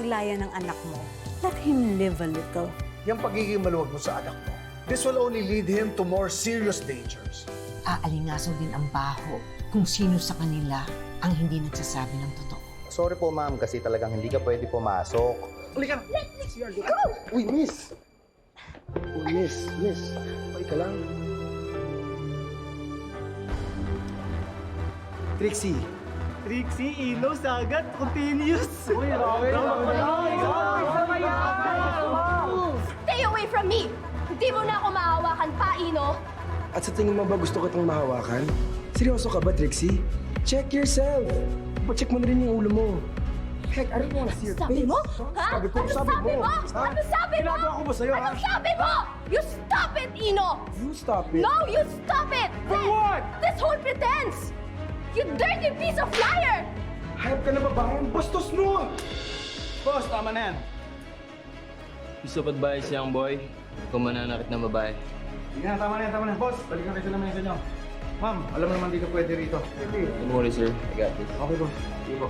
laya ng anak mo. Let him live a little. Yung pagiging maluwag mo sa anak mo, this will only lead him to more serious dangers. Aalingaso din ang baho kung sino sa kanila ang hindi nagsasabi ng totoo. Sorry po, ma'am, kasi talagang hindi ka pwede pumasok. Halika! Let me go! Uy, miss! Uy, miss. Okay ka lang. Trixie, Ilo, Sagat, continuous. Uy, Stay away from me! Hindi mo na ako mahawakan pa, Ino! At sa tingin mo ba gusto kitang mahawakan? Seryoso ka ba, Trixie? Check yourself! Pa-check mo na rin yung ulo mo. Heck, I don't wanna see your Sabi face. mo? Ha? Sabi ko, Ano sabi mo. Ha? Ano sabi mo? Ginagawa ko ba sa'yo, ha? Ano sabi mo? You stop it, Ino! You stop it. No, you stop it! For what? This whole pretense! You dirty piece of liar! Hayop ka na babae, ang bastos mo! Boss, tama na yan. Gusto pa ba si young boy? Kung mananakit na babae. Sige na, tama na yan. Boss, balikan kayo sa naman sa inyo. Ma'am, alam mo naman di ka pwede rito. Don't worry, sir. I got this. Okay, boss. Sige po.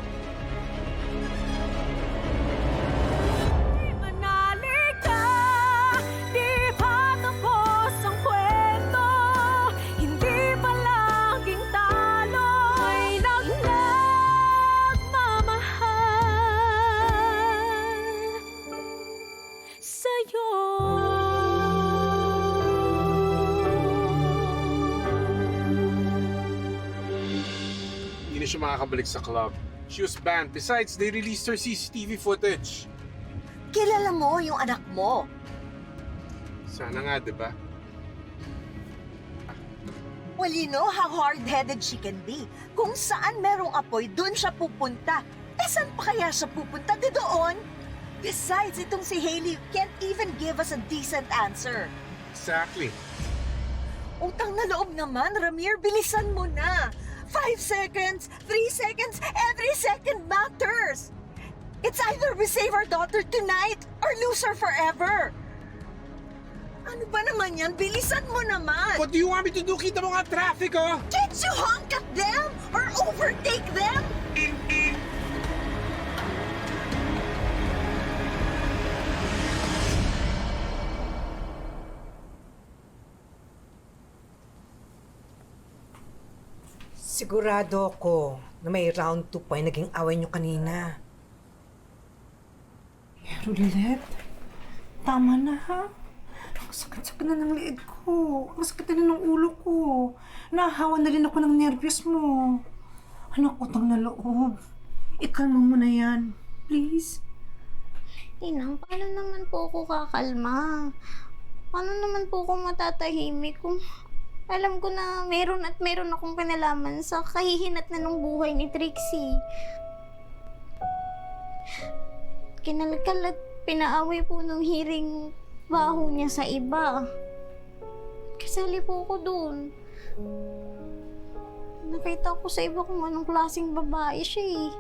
Manali ka, di pa tapos ang kwento. Hindi pa laging talo, ay nagmamahal sa'yo. Hindi na siya makakabalik sa club. She was banned. Besides, they released her CCTV footage. Kilala mo yung anak mo. Sana nga, di ba? Well, you know how hard-headed she can be. Kung saan merong apoy, doon siya pupunta. Saan pa kaya siya pupunta? Di doon? Besides, itong si Hailey can't even give us a decent answer. Exactly. Utang na loob naman, Ramir, bilisan mo na. 5 seconds, 3 seconds, every second matters. It's either we save our daughter tonight or lose her forever. Ano ba naman yan? Bilisan mo naman. What do you want me to do? Kita mo nga traffic, oh! Can't you honk at them or overtake them? Sigurado ako na may round 2 pa yung naging away nyo kanina. Rulet, tama na ha. Ang sakit-sakit na ng liig ko. Ang sakit na ng ulo ko. Nahahawa na rin ako ng nervyos mo. Anak, utang na loob. Ikalma mo na yan. Please. Tinang, paano naman po ako kakalma? Paano naman po ako matatahimik kung alam ko na meron akong kinalaman sa kahihinat na ng buhay ni Trixie? Kinalkal at pinaaway po nung hiring baho niya sa iba. Kasali po ako doon. Nakita ko sa iba kung anong klaseng babae siya eh.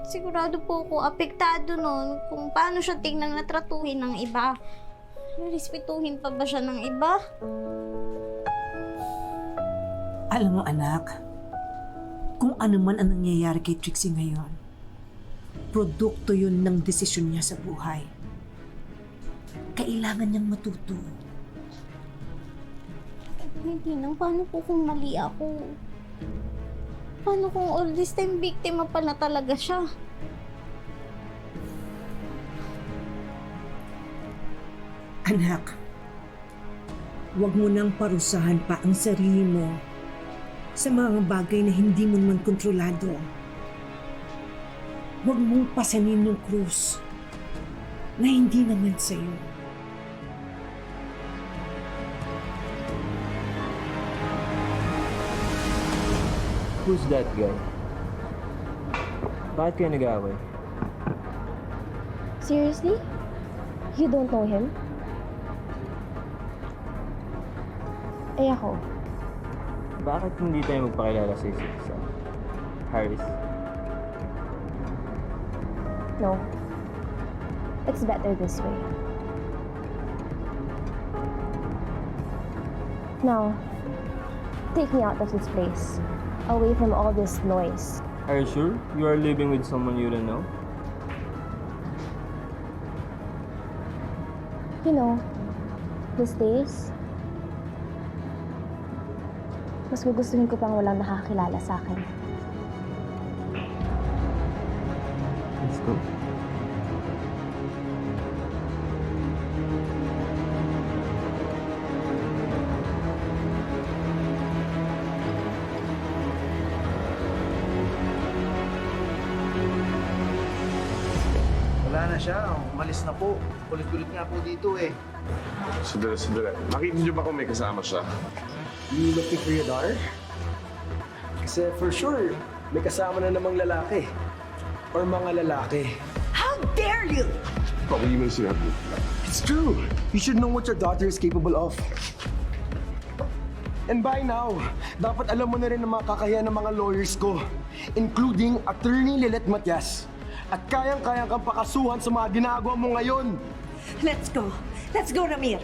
Sigurado po ako apektado nun kung paano siya tingnan na tratuhin ng iba. Respetuhin pa ba siya ng iba? Alam mo anak, kung ano man ang nangyayari kay Trixie ngayon, produkto yun ng desisyon niya sa buhay. Kailangan niyang matuto. Hindi nang, paano po kung mali ako? Paano kung all this time biktima pala talaga siya? Anak, huwag mo nang parusahan pa ang sarili mo sa mga bagay na hindi mo naman kontrolado. Huwag mong pasanin yung krus na hindi naman sa'yo. Who's that guy? Bakit kayo nag-aaway? Seriously? You don't know him? Eh ako, Bakit hindi tayo magpakilala sa isa't isa? Harris? no. It's better this way. Now, take me out of this place. Away from all this noise. Are you sure you are living with someone you don't know? You know, these days, mas gugustuhin ko pang walang nakakilala sa akin. Let's go. Wala na siya. Umalis na po. Kulit-kulit nga po dito eh. Sandali. Nakita niyo ba kung may kasama siya? You looking for your daughter? Kasi for sure, may kasama na namang lalaki. Or mga lalaki. How dare you! Bakit hindi mo na sinabi? It's true. You should know what your daughter is capable of. And by now, dapat alam mo na rin ang mga kakayahan ng mga lawyers ko, including Attorney Lilet Matias. At kayang-kayang kang pakasuhan sa mga ginagawa mo ngayon. Let's go. Let's go, Ramir.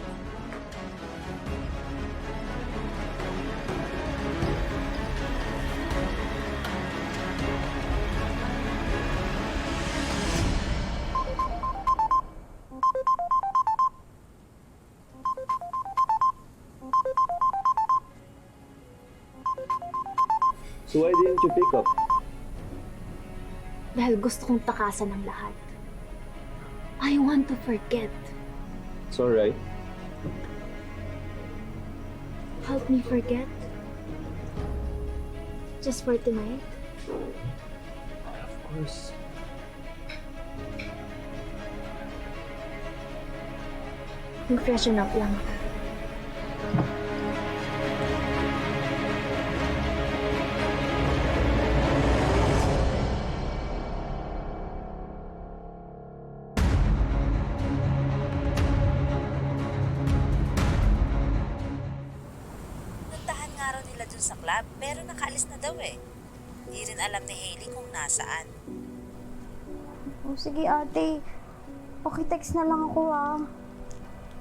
So why didn't you pick up? Dahil gusto kong takasan ng lahat. I want to forget. It's alright. Help me forget. Just for tonight. Of course. Freshen up lang. Puntahan nga raw nila dun sa club, pero nakaalis na daw eh. Hindi rin alam ni Hailey kung nasaan. Oh, sige ate. Pakitext na lang ako ah.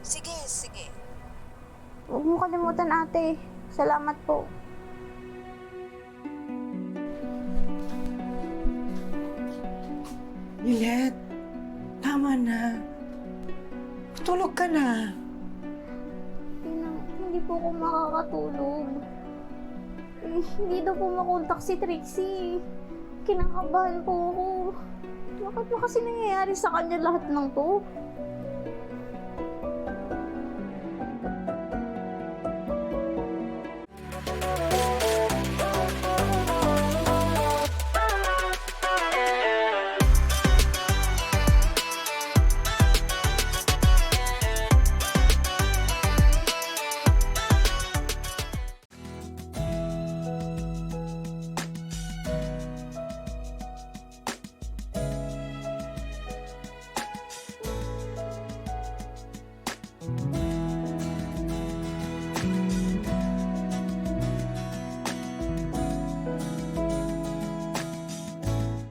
Sige. Huwag mo kalimutan ate. Salamat po. Lilet, tama na. Tulog ka na. Hindi po ako makakatulog. Hindi daw po makontak si Trixie. Kinakabahan po ako. Bakit ba kasi nangyayari sa kanya lahat ng to?